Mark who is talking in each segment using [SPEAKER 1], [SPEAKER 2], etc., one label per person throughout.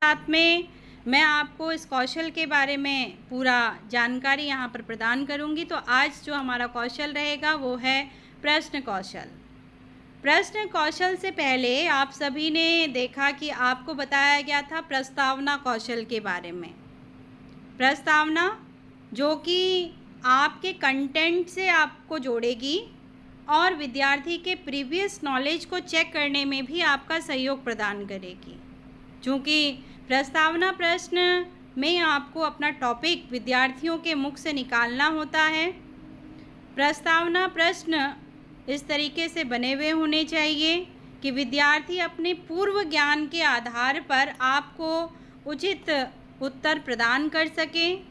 [SPEAKER 1] साथ में मैं आपको इस कौशल के बारे में पूरा जानकारी यहाँ पर प्रदान करूँगी। तो आज जो हमारा कौशल रहेगा वो है प्रश्न कौशल। प्रश्न कौशल से पहले आप सभी ने देखा कि आपको बताया गया था प्रस्तावना कौशल के बारे में। प्रस्तावना जो कि आपके कंटेंट से आपको जोड़ेगी और विद्यार्थी के प्रीवियस नॉलेज को चेक करने में भी आपका सहयोग प्रदान करेगी। चूँकि प्रस्तावना प्रश्न में आपको अपना टॉपिक विद्यार्थियों के मुख से निकालना होता है। प्रस्तावना प्रश्न इस तरीके से बने हुए होने चाहिए कि विद्यार्थी अपने पूर्व ज्ञान के आधार पर आपको उचित उत्तर प्रदान कर सकें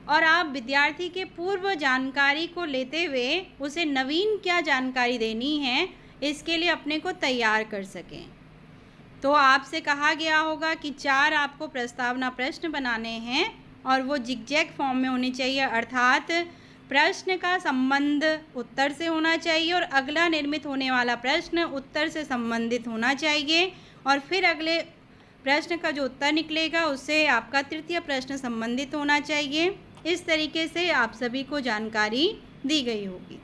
[SPEAKER 1] और आप विद्यार्थी के पूर्व जानकारी को लेते हुए उसे नवीन क्या जानकारी देनी है इसके लिए अपने को तैयार कर सकें। तो आपसे कहा गया होगा कि 4 आपको प्रस्तावना प्रश्न बनाने हैं और वो जिगजैग फॉर्म में होने चाहिए, अर्थात प्रश्न का संबंध उत्तर से होना चाहिए और अगला निर्मित होने वाला प्रश्न उत्तर से संबंधित होना चाहिए और फिर अगले प्रश्न का जो उत्तर निकलेगा उससे आपका तृतीय प्रश्न संबंधित होना चाहिए। इस तरीके से आप सभी को जानकारी दी गई होगी।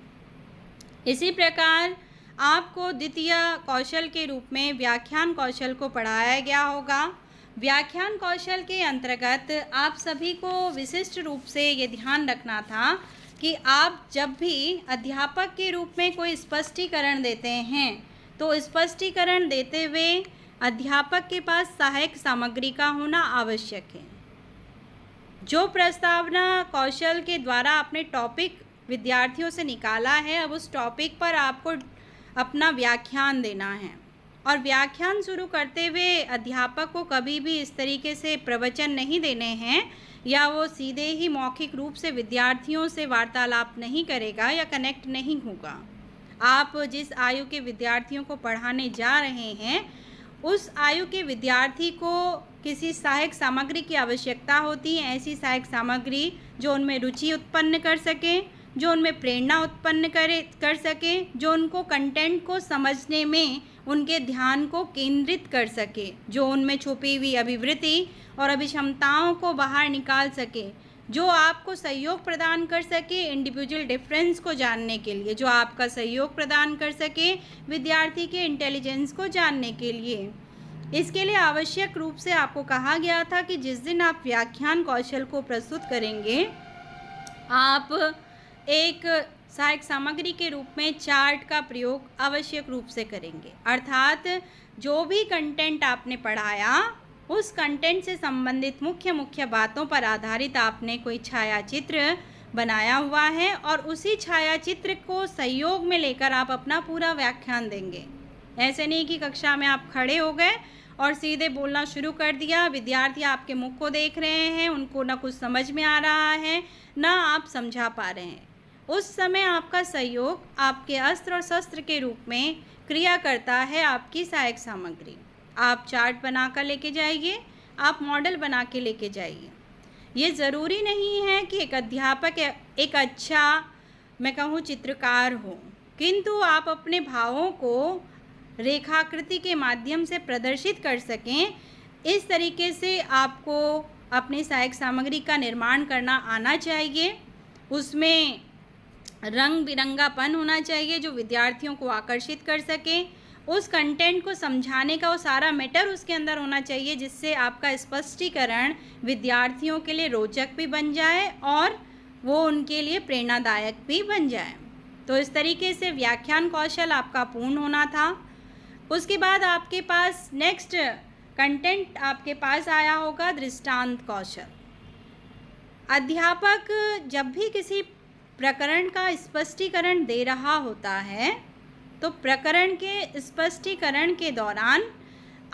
[SPEAKER 1] इसी प्रकार आपको द्वितीय कौशल के रूप में व्याख्यान कौशल को पढ़ाया गया होगा। व्याख्यान कौशल के अंतर्गत आप सभी को विशिष्ट रूप से ये ध्यान रखना था कि आप जब भी अध्यापक के रूप में कोई स्पष्टीकरण देते हैं तो स्पष्टीकरण देते हुए अध्यापक के पास सहायक सामग्री का होना आवश्यक है। जो प्रस्तावना कौशल के द्वारा आपने टॉपिक विद्यार्थियों से निकाला है, अब उस टॉपिक पर आपको अपना व्याख्यान देना है और व्याख्यान शुरू करते हुए अध्यापक को कभी भी इस तरीके से प्रवचन नहीं देने हैं या वो सीधे ही मौखिक रूप से विद्यार्थियों से वार्तालाप नहीं करेगा या कनेक्ट नहीं होगा। आप जिस आयु के विद्यार्थियों को पढ़ाने जा रहे हैं उस आयु के विद्यार्थी को किसी सहायक सामग्री की आवश्यकता होती है, ऐसी सहायक सामग्री जो उनमें रुचि उत्पन्न कर सके, जो उनमें प्रेरणा उत्पन्न कर सके, जो उनको कंटेंट को समझने में उनके ध्यान को केंद्रित कर सके, जो उनमें छुपी हुई अभिवृत्ति और अभिक्षमताओं को बाहर निकाल सके, जो आपको सहयोग प्रदान कर सके इंडिविजुअल डिफरेंस को जानने के लिए, जो आपका सहयोग प्रदान कर सके विद्यार्थी के इंटेलिजेंस को जानने के लिए। इसके लिए आवश्यक रूप से आपको कहा गया था कि जिस दिन आप व्याख्यान कौशल को प्रस्तुत करेंगे आप एक सहायक सामग्री के रूप में चार्ट का प्रयोग आवश्यक रूप से करेंगे, अर्थात जो भी कंटेंट आपने पढ़ाया उस कंटेंट से संबंधित मुख्य बातों पर आधारित आपने कोई छायाचित्र बनाया हुआ है और उसी छायाचित्र को सहयोग में लेकर आप अपना पूरा व्याख्यान देंगे। ऐसे नहीं कि कक्षा में आप खड़े हो गए और सीधे बोलना शुरू कर दिया, विद्यार्थी आपके मुख को देख रहे हैं, उनको ना कुछ समझ में आ रहा है ना आप समझा पा रहे हैं। उस समय आपका सहयोग आपके अस्त्र और शस्त्र के रूप में क्रिया करता है आपकी सहायक सामग्री। आप चार्ट बना कर लेके जाइए, आप मॉडल बना के लेके जाइए। ये ज़रूरी नहीं है कि एक अध्यापक एक अच्छा मैं कहूँ चित्रकार हो, किंतु आप अपने भावों को रेखाकृति के माध्यम से प्रदर्शित कर सकें, इस तरीके से आपको अपनी सहायक सामग्री का निर्माण करना आना चाहिए। उसमें रंग बिरंगापन होना चाहिए जो विद्यार्थियों को आकर्षित कर सके। उस कंटेंट को समझाने का वो सारा मैटर उसके अंदर होना चाहिए जिससे आपका स्पष्टीकरण विद्यार्थियों के लिए रोचक भी बन जाए और वो उनके लिए प्रेरणादायक भी बन जाए। तो इस तरीके से व्याख्यान कौशल आपका पूर्ण होना था। उसके बाद आपके पास नेक्स्ट कंटेंट आपके पास आया होगा दृष्टांत कौशल। अध्यापक जब भी किसी प्रकरण का स्पष्टीकरण दे रहा होता है तो प्रकरण के स्पष्टीकरण के दौरान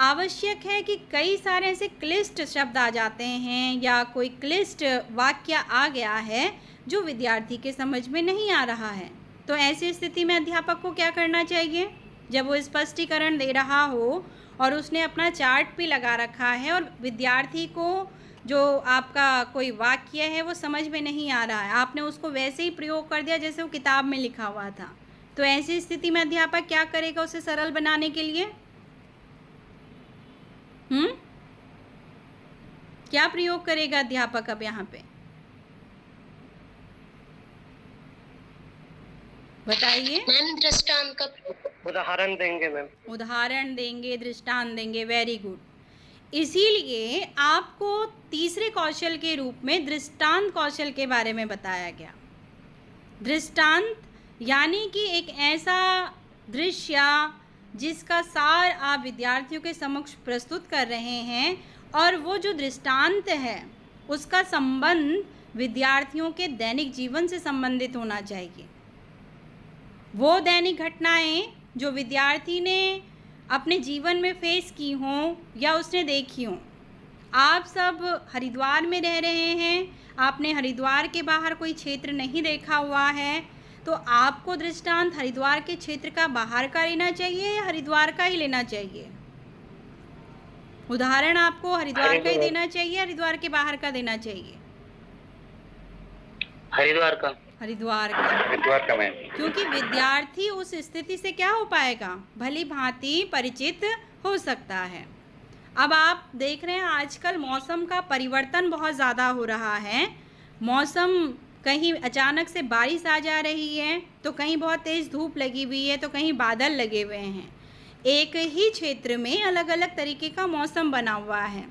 [SPEAKER 1] आवश्यक है कि कई सारे ऐसे क्लिष्ट शब्द आ जाते हैं या कोई क्लिष्ट वाक्य आ गया है जो विद्यार्थी के समझ में नहीं आ रहा है। तो ऐसी स्थिति में अध्यापक को क्या करना चाहिए? जब वो स्पष्टीकरण दे रहा हो और उसने अपना चार्ट भी लगा रखा है और विद्यार्थी को जो आपका कोई वाक्य है वो समझ में नहीं आ रहा है, आपने उसको वैसे ही प्रयोग कर दिया जैसे वो किताब में लिखा हुआ था, तो ऐसी स्थिति में अध्यापक क्या करेगा उसे सरल बनाने के लिए? क्या प्रयोग करेगा अध्यापक अब यहाँ पे, बताइए।
[SPEAKER 2] मैम दृष्टांत का उदाहरण देंगे मैम।
[SPEAKER 1] उदाहरण देंगे, दृष्टांत देंगे, वेरी गुड। इसीलिए आपको तीसरे कौशल के रूप में दृष्टांत कौशल के बारे में बताया गया। दृष्टांत यानी कि एक ऐसा दृश्य जिसका सार आप विद्यार्थियों के समक्ष प्रस्तुत कर रहे हैं, और वो जो दृष्टांत है उसका संबंध विद्यार्थियों के दैनिक जीवन से संबंधित होना चाहिए। वो दैनिक घटनाएं जो विद्यार्थी ने अपने जीवन में फेस की हों या उसने देखी हों। आप सब हरिद्वार में रह रहे हैं, आपने हरिद्वार के बाहर कोई क्षेत्र नहीं देखा हुआ है, तो आपको दृष्टांत हरिद्वार के क्षेत्र का बाहर का लेना चाहिए या हरिद्वार का ही लेना चाहिए? उदाहरण आपको हरिद्वार का ही देना चाहिए, हरिद्वार के बाहर का देना चाहिए?
[SPEAKER 2] हरिद्वार का।
[SPEAKER 1] हरिद्वार का।
[SPEAKER 2] हरिद्वार का मैम।
[SPEAKER 1] क्योंकि विद्यार्थी उस स्थिति से क्या हो पाएगा, भली भांति परिचित हो सकता है। अब आप देख रहे हैं आजकल मौसम का परिवर्तन बहुत ज़्यादा हो रहा है। मौसम कहीं अचानक से बारिश आ जा रही है, तो कहीं बहुत तेज़ धूप लगी हुई है, तो कहीं बादल लगे हुए हैं। एक ही क्षेत्र में अलग अलग तरीके का मौसम बना हुआ है,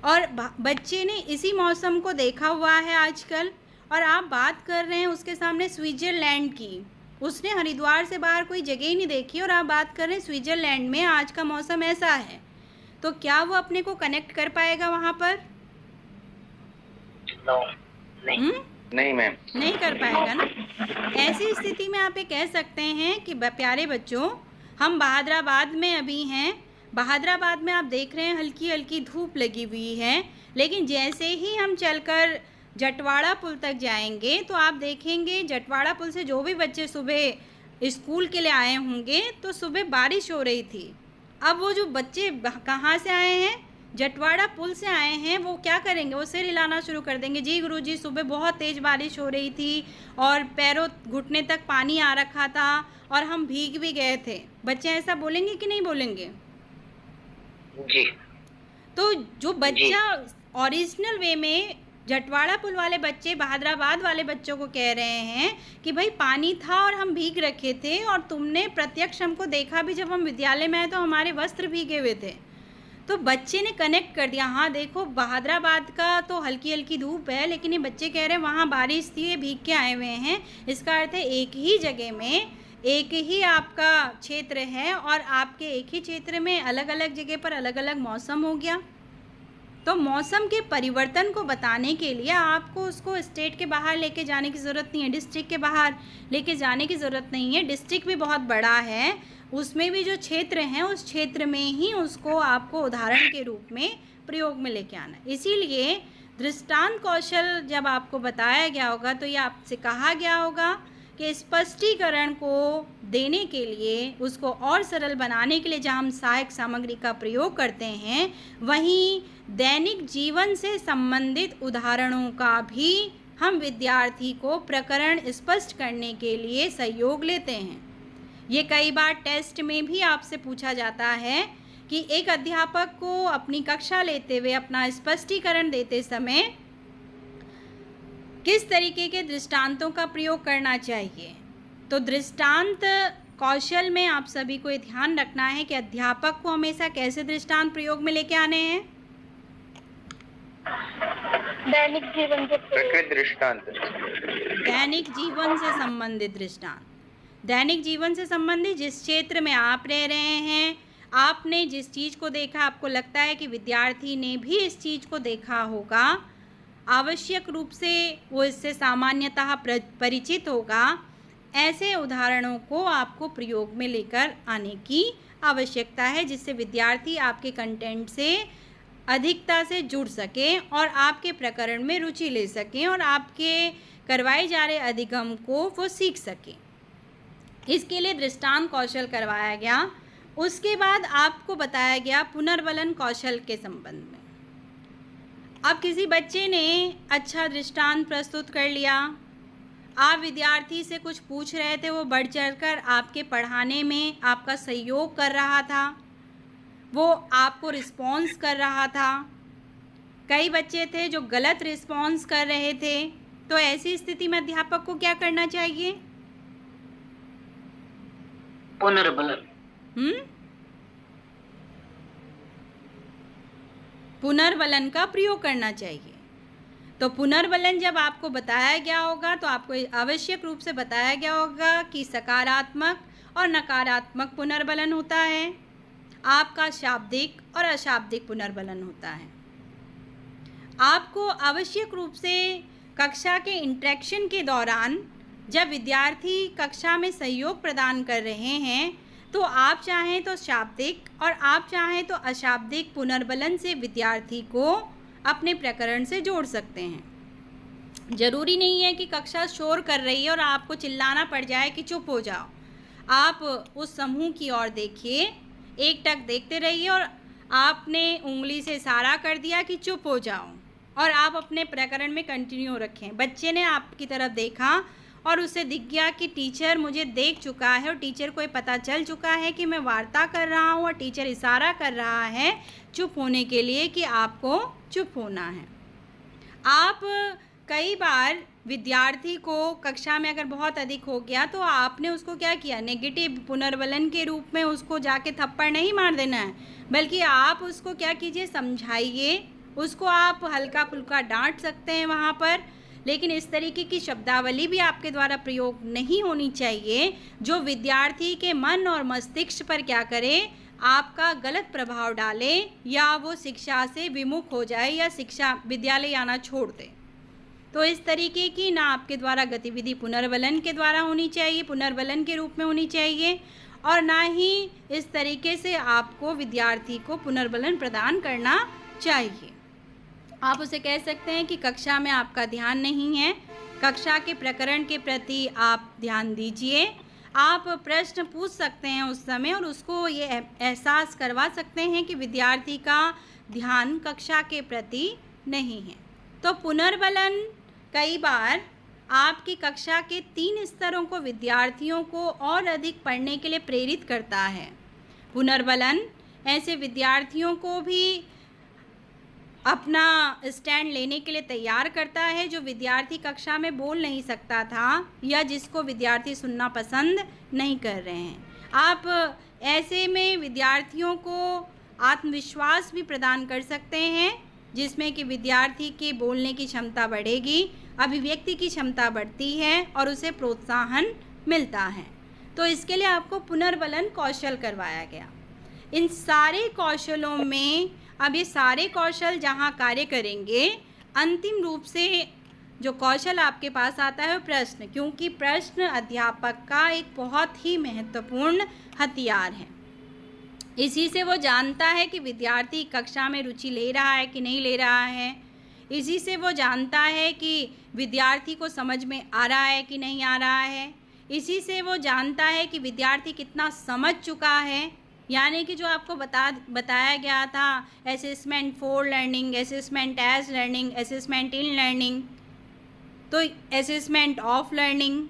[SPEAKER 1] और बच्चे ने इसी मौसम को देखा हुआ है आजकल। और आप बात कर रहे हैं उसके सामने स्विट्ज़रलैंड की, उसने हरिद्वार से बाहर कोई जगह ही नहीं देखी, और आप बात कर रहे हैं स्विट्ज़रलैंड में आज का मौसम ऐसा है, तो क्या वो अपने को कनेक्ट कर पाएगा वहाँ पर?
[SPEAKER 2] नहीं। नहीं मैम,
[SPEAKER 1] नहीं कर पाएगा ना। ऐसी स्थिति में आप ये कह सकते हैं कि प्यारे बच्चों, हम बहादुराबाद में अभी हैं। बहादुराबाद में आप देख रहे हैं हल्की हल्की धूप लगी हुई है, लेकिन जैसे ही हम चलकर जटवाड़ा पुल तक जाएंगे तो आप देखेंगे जटवाड़ा पुल से जो भी बच्चे सुबह स्कूल के लिए आए होंगे तो सुबह बारिश हो रही थी। अब वो जो बच्चे कहाँ से आए हैं, जटवाड़ा पुल से आए हैं, वो क्या करेंगे, वो सिर हिलाना शुरू कर देंगे, जी गुरुजी सुबह बहुत तेज़ बारिश हो रही थी और पैरों घुटने तक पानी आ रखा था और हम भीग भी गए थे। बच्चे ऐसा बोलेंगे कि नहीं बोलेंगे?
[SPEAKER 2] जी।
[SPEAKER 1] तो जो बच्चा ओरिजिनल वे में जटवाड़ा पुल वाले बच्चे बहादुराबाद वाले बच्चों को कह रहे हैं कि भाई पानी था और हम भीग रखे थे, और तुमने प्रत्यक्ष हमको देखा भी, जब हम विद्यालय में आए तो हमारे वस्त्र भीगे हुए थे। तो बच्चे ने कनेक्ट कर दिया, हाँ देखो बहादुराबाद का तो हल्की हल्की धूप है, लेकिन ये बच्चे कह रहे हैं वहाँ बारिश थी, ये भीग के आए हुए हैं। इसका अर्थ है एक ही जगह में एक ही आपका क्षेत्र है, और आपके एक ही क्षेत्र में अलग अलग जगह पर अलग अलग मौसम हो गया। तो मौसम के परिवर्तन को बताने के लिए आपको उसको स्टेट के बाहर लेके जाने की ज़रूरत नहीं है, डिस्ट्रिक्ट के बाहर लेके जाने की ज़रूरत नहीं है। डिस्ट्रिक्ट भी बहुत बड़ा है, उसमें भी जो क्षेत्र हैं उस क्षेत्र में ही उसको आपको उदाहरण के रूप में प्रयोग में लेके आना है। इसीलिए दृष्टांत कौशल जब आपको बताया गया होगा तो ये आपसे कहा गया होगा कि स्पष्टीकरण को देने के लिए, उसको और सरल बनाने के लिए जहाँ हम सहायक सामग्री का प्रयोग करते हैं, वहीं दैनिक जीवन से संबंधित उदाहरणों का भी हम विद्यार्थी को प्रकरण स्पष्ट करने के लिए सहयोग लेते हैं। ये कई बार टेस्ट में भी आपसे पूछा जाता है कि एक अध्यापक को अपनी कक्षा लेते हुए अपना स्पष्टीकरण देते समय किस तरीके के दृष्टांतों का प्रयोग करना चाहिए। तो दृष्टांत कौशल में आप सभी को ये ध्यान रखना है कि अध्यापक को हमेशा कैसे दृष्टांत प्रयोग में लेके आने हैं?
[SPEAKER 2] दैनिक जीवन से प्रकृत दृष्टांत,
[SPEAKER 1] दैनिक जीवन से संबंधित दृष्टांत। दैनिक जीवन से संबंधित जिस क्षेत्र में आप रह रहे हैं, आपने जिस चीज़ को देखा, आपको लगता है कि विद्यार्थी ने भी इस चीज़ को देखा होगा, आवश्यक रूप से वो इससे सामान्यतः परिचित होगा, ऐसे उदाहरणों को आपको प्रयोग में लेकर आने की आवश्यकता है, जिससे विद्यार्थी आपके कंटेंट से अधिकता से जुड़ सकें और आपके प्रकरण में रुचि ले सकें और आपके करवाए जा रहे अधिगम को वो सीख सकें। इसके लिए दृष्टांत कौशल करवाया गया। उसके बाद आपको बताया गया पुनर्वलन कौशल के संबंध में। अब किसी बच्चे ने अच्छा दृष्टांत प्रस्तुत कर लिया, आप विद्यार्थी से कुछ पूछ रहे थे, वो बढ़ चढ़कर आपके पढ़ाने में आपका सहयोग कर रहा था, वो आपको रिस्पॉन्स कर रहा था। कई बच्चे थे जो गलत रिस्पॉन्स कर रहे थे, तो ऐसी स्थिति में अध्यापक को क्या करना चाहिए?
[SPEAKER 2] पुनर्बलन।
[SPEAKER 1] पुनर्बलन का प्रयोग करना चाहिए। तो पुनर्बलन जब आपको बताया गया होगा तो आपको आवश्यक रूप से बताया गया होगा कि सकारात्मक और नकारात्मक पुनर्बलन होता है, आपका शाब्दिक और अशाब्दिक पुनर्बलन होता है। आपको आवश्यक रूप से कक्षा के इंटरेक्शन के दौरान जब विद्यार्थी कक्षा में सहयोग प्रदान कर रहे हैं तो आप चाहें तो शाब्दिक और आप चाहें तो अशाब्दिक पुनर्बलन से विद्यार्थी को अपने प्रकरण से जोड़ सकते हैं। ज़रूरी नहीं है कि कक्षा शोर कर रही है और आपको चिल्लाना पड़ जाए कि चुप हो जाओ। आप उस समूह की ओर देखिए, एकटक देखते रहिए और आपने उंगली से इशारा कर दिया कि चुप हो जाओ और आप अपने प्रकरण में कंटिन्यू रखें। बच्चे ने आपकी तरफ देखा और उसे दिख गया कि टीचर मुझे देख चुका है और टीचर को ये पता चल चुका है कि मैं वार्ता कर रहा हूँ और टीचर इशारा कर रहा है चुप होने के लिए कि आपको चुप होना है। आप कई बार विद्यार्थी को कक्षा में अगर बहुत अधिक हो गया तो आपने उसको क्या किया, नेगेटिव पुनर्बलन के रूप में उसको जाके थप्पड़ नहीं मार देना है, बल्कि आप उसको क्या कीजिए, समझाइए। उसको आप हल्का फुल्का डांट सकते हैं वहाँ पर, लेकिन इस तरीके की शब्दावली भी आपके द्वारा प्रयोग नहीं होनी चाहिए जो विद्यार्थी के मन और मस्तिष्क पर क्या करे, आपका गलत प्रभाव डाले या वो शिक्षा से विमुख हो जाए या शिक्षा विद्यालय आना छोड़ दे। तो इस तरीके की ना आपके द्वारा गतिविधि पुनर्बलन के द्वारा होनी चाहिए, पुनर्बलन के रूप में होनी चाहिए, और ना ही इस तरीके से आपको विद्यार्थी को पुनर्बलन प्रदान करना चाहिए। आप उसे कह सकते हैं कि कक्षा में आपका ध्यान नहीं है, कक्षा के प्रकरण के प्रति आप ध्यान दीजिए। आप प्रश्न पूछ सकते हैं उस समय और उसको ये एहसास करवा सकते हैं कि विद्यार्थी का ध्यान कक्षा के प्रति नहीं है। तो पुनर्बलन कई बार आपकी कक्षा के 3 स्तरों को विद्यार्थियों को और अधिक पढ़ने के लिए प्रेरित करता है। पुनर्बलन ऐसे विद्यार्थियों को भी अपना स्टैंड लेने के लिए तैयार करता है जो विद्यार्थी कक्षा में बोल नहीं सकता था या जिसको विद्यार्थी सुनना पसंद नहीं कर रहे हैं। आप ऐसे में विद्यार्थियों को आत्मविश्वास भी प्रदान कर सकते हैं जिसमें कि विद्यार्थी के बोलने की क्षमता बढ़ेगी, अभिव्यक्ति की क्षमता बढ़ती है और उसे प्रोत्साहन मिलता है। तो इसके लिए आपको पुनर्बलन कौशल करवाया गया। इन सारे कौशलों में अब ये सारे कौशल जहाँ कार्य करेंगे, अंतिम रूप से जो कौशल आपके पास आता है वो प्रश्न, क्योंकि प्रश्न अध्यापक का एक बहुत ही महत्वपूर्ण हथियार है। इसी से वो जानता है कि विद्यार्थी कक्षा में रुचि ले रहा है कि नहीं ले रहा है। इसी से वो जानता है कि विद्यार्थी को समझ में आ रहा है कि नहीं आ रहा है। इसी से वो जानता है कि विद्यार्थी कितना समझ चुका है, यानी कि जो आपको बताया गया था assessment for learning, assessment as learning, assessment in learning, तो असेसमेंट ऑफ लर्निंग,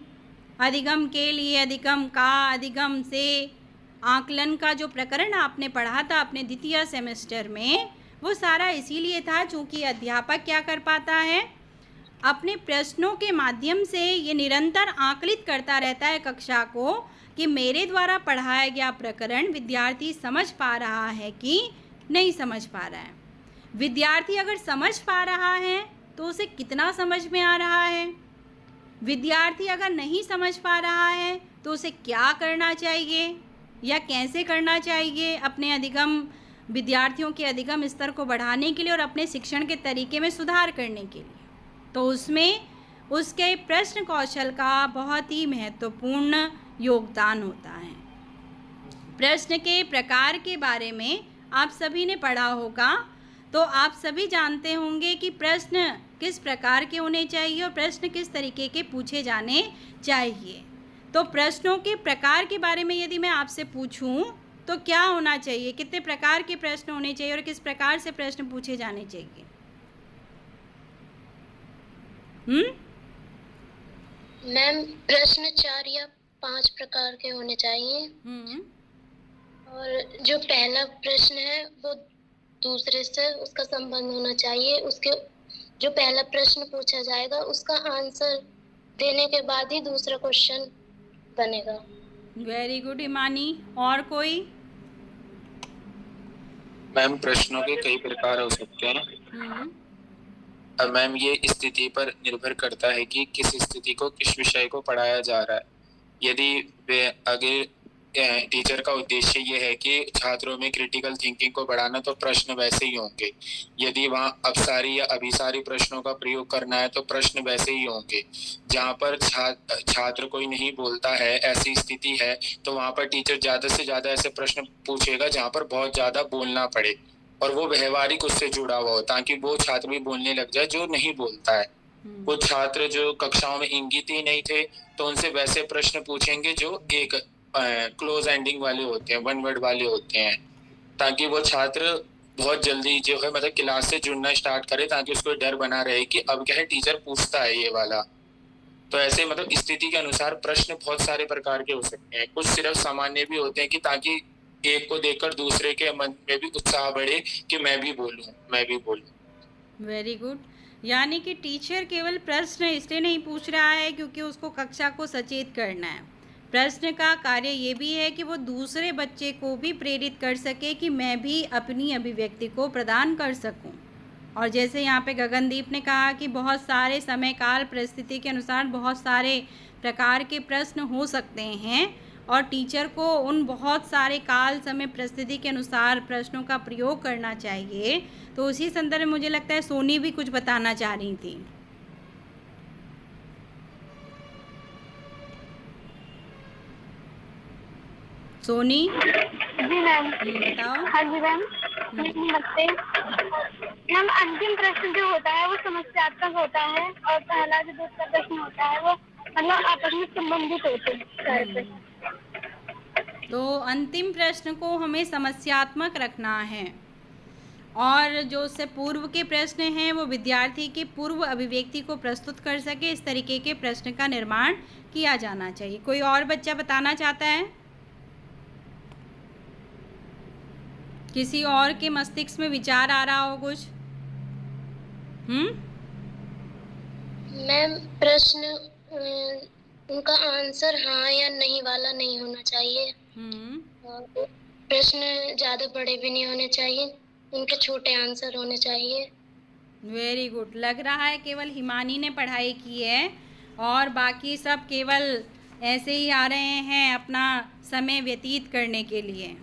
[SPEAKER 1] अधिगम के लिए अधिगम का, अधिगम से आकलन का जो प्रकरण आपने पढ़ा था अपने द्वितीय सेमेस्टर में, वो सारा इसीलिए था चूँकि अध्यापक क्या कर पाता है, अपने प्रश्नों के माध्यम से ये निरंतर आकलित करता रहता है कक्षा को कि मेरे द्वारा पढ़ाया गया प्रकरण विद्यार्थी समझ पा रहा है कि नहीं समझ पा रहा है। विद्यार्थी अगर समझ पा रहा है तो उसे कितना समझ में आ रहा है, विद्यार्थी अगर नहीं समझ पा रहा है तो उसे क्या करना चाहिए या कैसे करना चाहिए अपने अधिगम विद्यार्थियों के अधिगम स्तर को बढ़ाने के लिए और अपने शिक्षण के तरीके में सुधार करने के लिए। तो उसमें उसके प्रश्न कौशल का बहुत ही महत्वपूर्ण योगदान होता है। प्रश्न के प्रकार के बारे में आप सभी ने पढ़ा होगा, तो आप सभी जानते होंगे कि प्रश्न किस प्रकार के होने चाहिए और प्रश्न किस तरीके के पूछे जाने चाहिए। तो प्रश्नों के प्रकार के बारे में यदि मैं आपसे पूछूं तो क्या होना चाहिए, कितने प्रकार के प्रश्न होने चाहिए और किस प्रकार से प्रश्न पूछे जाने चाहिए?
[SPEAKER 3] मैम प्रश्न 4 या 5 प्रकार के होने चाहिए। और जो पहला प्रश्न है वो दूसरे से उसका संबंध होना चाहिए। उसके जो पहला प्रश्न पूछा जाएगा उसका आंसर देने के बाद ही दूसरा क्वेश्चन बनेगा।
[SPEAKER 1] Very good Himani. और कोई?
[SPEAKER 4] मैम प्रश्नों के कई प्रकार हो सकते हैं। अब मैम ये स्थिति पर निर्भर करता है कि किस स्थिति को किस विषय को पढ़ाया जा रहा है। यदि वे अगर टीचर का उद्देश्य ये है कि छात्रों में क्रिटिकल थिंकिंग को बढ़ाना, तो प्रश्न वैसे ही होंगे। यदि वहाँ अपसारी या अभिसारी प्रश्नों का प्रयोग करना है तो प्रश्न वैसे ही होंगे। जहाँ पर छात्र कोई नहीं बोलता है, ऐसी स्थिति है, तो वहाँ पर टीचर ज्यादा से ज्यादा ऐसे प्रश्न पूछेगा जहाँ पर बहुत ज्यादा बोलना पड़े और वो व्यवहारिक उससे जुड़ा हुआ हो, ताकि वो छात्र भी बोलने लग जाए जो नहीं बोलता है। कुछ छात्र जो कक्षाओं में इंगित ही नहीं थे, तो उनसे वैसे प्रश्न पूछेंगे जो एक क्लोज एंडिंग वाले होते हैं, वन वर्ड वाले होते हैं, ताकि वो छात्र बहुत जल्दी जो है मतलब क्लास से जुड़ना स्टार्ट करे, ताकि उसको डर बना रहे कि अब क्या है टीचर पूछता है ये वाला। तो ऐसे मतलब स्थिति के अनुसार प्रश्न बहुत सारे प्रकार के हो सकते हैं। कुछ सिर्फ सामान्य भी होते हैं कि ताकि एक को देखकर दूसरे के मन में भी उत्साह बढ़े कि मैं भी बोलूं।
[SPEAKER 1] Very good. यानी कि टीचर केवल प्रश्न इसलिए नहीं पूछ रहा है क्योंकि उसको कक्षा को सचेत करना है। प्रश्न का कार्य ये भी है कि वो दूसरे बच्चे को भी प्रेरित कर सके कि मैं भी अपनी अभिव्यक्ति को प्रदान कर सकूं। और जैसे यहाँ पे गगनदीप ने कहा कि बहुत सारे समय काल परिस्थिति के अनुसार बहुत सारे प्रकार के प्रश्न हो सकते हैं और टीचर को उन बहुत सारे काल समय परिस्थिति के अनुसार प्रश्नों का प्रयोग करना चाहिए। तो उसी संदर्भ में मुझे लगता है सोनी भी कुछ बताना चाह रही थी। सोनी
[SPEAKER 5] जी मैम।
[SPEAKER 1] बताओ।
[SPEAKER 5] हाँ जी मैम। नमस्ते मैम। अंतिम प्रश्न जो होता है वो समस्यात्मक होता है और पहला जो दूसरा प्रश्न होता है वो मतलब आपस में संबंधित होते हैं।
[SPEAKER 1] तो अंतिम प्रश्न को हमें समस्यात्मक रखना है और जो उससे पूर्व के प्रश्न हैं वो विद्यार्थी की पूर्व अभिव्यक्ति को प्रस्तुत कर सके, इस तरीके के प्रश्न का निर्माण किया जाना चाहिए। कोई और बच्चा बताना चाहता है? किसी और के मस्तिष्क में विचार आ रहा हो कुछ?
[SPEAKER 3] मैम प्रश्न उनका आंसर हाँ या नहीं वाला नहीं होना चाहिए। और प्रश्न ज्यादा बड़े भी नहीं होने चाहिए, उनके छोटे आंसर होने चाहिए।
[SPEAKER 1] Very good. लग रहा है केवल हिमानी ने पढ़ाई की है और बाकी सब केवल ऐसे ही आ रहे हैं अपना समय व्यतीत करने के लिए।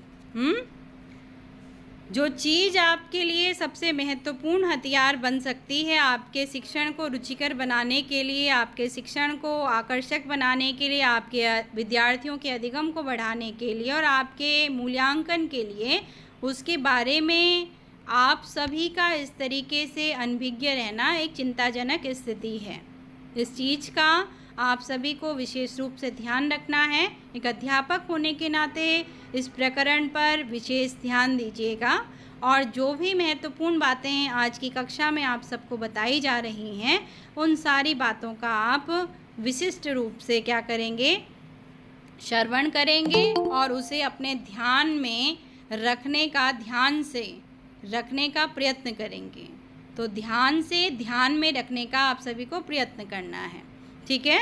[SPEAKER 1] जो चीज़ आपके लिए सबसे महत्वपूर्ण हथियार बन सकती है आपके शिक्षण को रुचिकर बनाने के लिए, आपके शिक्षण को आकर्षक बनाने के लिए, आपके विद्यार्थियों के अधिगम को बढ़ाने के लिए और आपके मूल्यांकन के लिए, उसके बारे में आप सभी का इस तरीके से अनभिज्ञ रहना एक चिंताजनक स्थिति है। इस चीज़ का आप सभी को विशेष रूप से ध्यान रखना है। एक अध्यापक होने के नाते इस प्रकरण पर विशेष ध्यान दीजिएगा और जो भी महत्वपूर्ण बातें आज की कक्षा में आप सबको बताई जा रही हैं उन सारी बातों का आप विशिष्ट रूप से क्या करेंगे, श्रवण करेंगे और उसे अपने ध्यान में रखने का प्रयत्न करेंगे। तो ध्यान में रखने का आप सभी को प्रयत्न करना है। ठीक है।